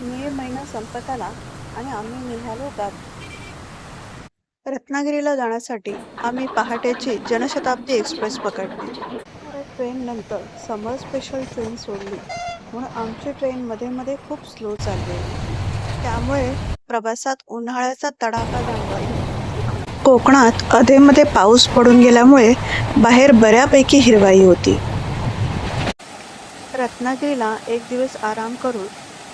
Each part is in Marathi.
मे महिना संपत आला आणि आम्ही निघालो रत्नागिरीला जाण्यासाठी आम्ही पहाटेची जनशताब्दी एक्सप्रेस पकडली. ट्रेन नंतर समर स्पेशल ट्रेन सोडली म्हणून आमची ट्रेन मध्ये मध्ये खूप स्लो चाललेली. त्यामुळे प्रवासात उन्हाळ्याचा तडाखा जाणवला. कोकणात अधेमध्ये पाऊस पडून गेल्यामुळे बाहेर बऱ्यापैकी हिरवाई होती. रत्नागिरीला एक दिवस आराम करून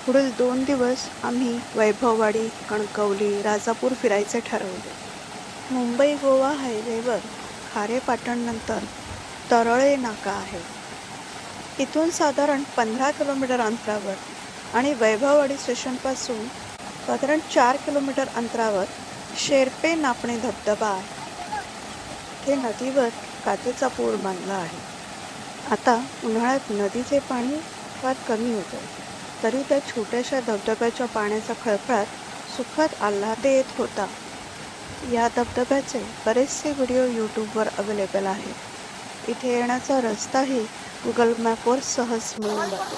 पुढील 2 दिवस आम्ही वैभववाडी, कणकवली, राजापूर फिरायचे ठरवले. मुंबई गोवा हायवेवर खारेपाटण नंतर तरळे नाका आहे. इथून साधारण 15 किलोमीटर अंतरावर आणि वैभववाडी स्टेशनपासून साधारण 4 किलोमीटर अंतरावर शेर्पे नापणे धबधबा आहे. इथे नदीवर काचेचा पूल बांधला आहे. आता उन्हाळ्यात नदीचे पाणी फार कमी होते, तरी त्या छोट्याशा धबधब्याच्या पाण्याचा खळखळाट सुखद आल्हाद देत होता. या धबधब्याचे बरेचसे व्हिडिओ यूट्यूबवर अवेलेबल आहेत. इथे येण्याचा रस्ताही गुगल मॅपवर सहज मिळून जातो.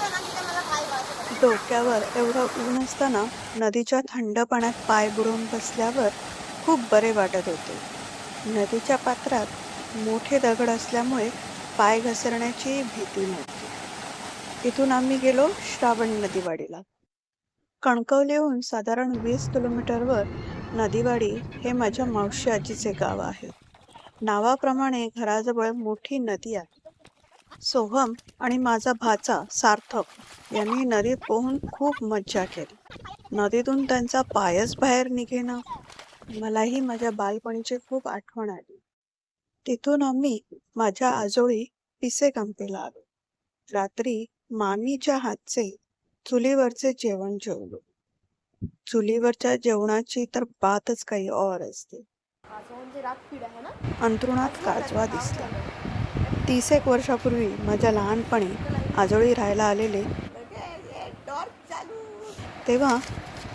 डोक्यावर एवढं ऊन असताना नदीच्या थंड पाण्यात पाय बुडवून बसल्यावर खूप बरे वाटत होते. नदीच्या पात्रात मोठे दगड असल्यामुळे पाय घसरण्याची भीती नव्हती. इथून आम्ही गेलो श्रावण नदीवाडीला. कणकवलीहून साधारण 20 किलोमीटरवर नदीवाडी हे माझ्या मावशी आजीचे गाव आहे. नावाप्रमाणे घराजवळ मोठी नदी आहे. सोहम आणि माझा भाचा सार्थक यांनी नदीत पोहून खूप मज्जा केली. नदीतून त्यांचा पायच बाहेर निघेना. मलाही माझ्या बालपणीची खूप आठवण आली. तिथून आम्ही माझ्या आजोळी पिसे कंपेला आलो. रात्री मामीच्या हातचे चुलीवरचे जेवण जेवलो. चुलीवरच्या जेवणाची तर बातच काही और असते. अंथरुणात काजवा दिसला. 30 वर्षापूर्वी माझ्या लहानपणी आजोळी राहायला आलेले तेव्हा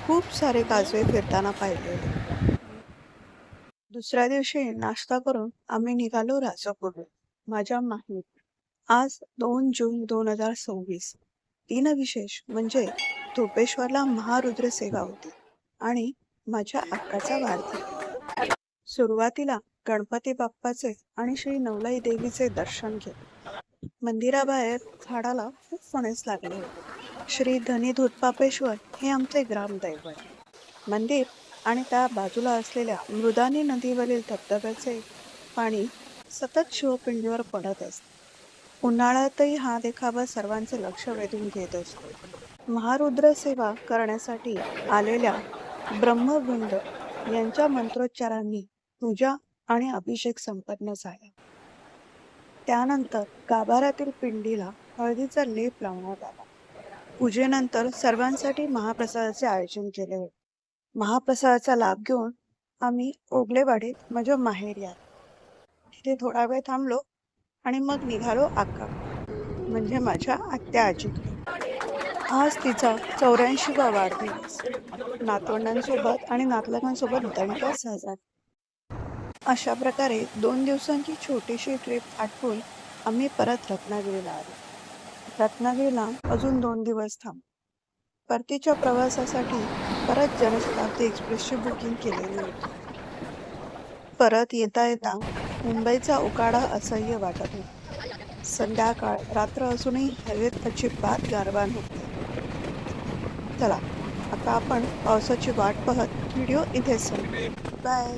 खूप सारे काजवे फिरताना पाहिलेले. दुसऱ्या दिवशी नाश्ता करून आम्ही निघालो राजापूर माझ्या माहेरी. आज 2 जून 2026. दिनविशेष म्हणजे धोपेश्वरला महारुद्र सेवा होती आणि माझ्या अक्काचा वाढदिवस. सुरुवातीला गणपती बाप्पाचे आणि श्री नवलाई देवीचे दर्शन घेतले. मंदिराबाहेर झाडाला खूप फणस लागले होते. श्री धनी धूतपापेश्वर हे आमचे ग्रामदैवत. मंदिर आणि त्या बाजूला असलेल्या मृदानी नदीवरील धबधब्याचे पाणी सतत शिवपिंडीवर पडत असते. उन्हाळ्यातही हा देखावा सर्वांचे लक्ष वेधून घेत असतो. महारुद्र सेवा करण्यासाठी आलेल्या ब्रह्मवृंद यांच्या मंत्रोच्चारांनी पूजा आणि अभिषेक संपन्न झाला. त्यानंतर गाभाऱ्यातील पिंडीला हळदीचा लेप लावण्यात आला. पूजेनंतर सर्वांसाठी महाप्रसादाचे आयोजन केले होते. महाप्रसादाचा लाभ घेऊन आम्ही ओगलेवाडीत माझ्या माहेरी आलो. तिथे थोडा वेळ थांबलो आणि मग निघालो अक्का म्हणजे माझ्या आत्या आजीकडे. आज तिचा 84वा वाढदिवस. नातवंडांसोबत आणि नातलगांसोबत दणका साजरा. अशा प्रकारे 2 दिवसांची छोटीशी ट्रिप आटपून आम्ही परत रत्नागिरीला आलो. रत्नागिरीला अजून 2 दिवस थांब. परतीच्या प्रवासासाठी परत जनशताब्दी एक्सप्रेसची बुकिंग केलेली होती. परत येता येता मुंबईचा उकाडा असह्य वाटत होता. संध्याकाळ रात्र असूनही हवेत अजिबात गारवा नव्हती. चला आता आपण पावसाची वाट पाहत व्हिडिओ इथेच संपवू. बाय.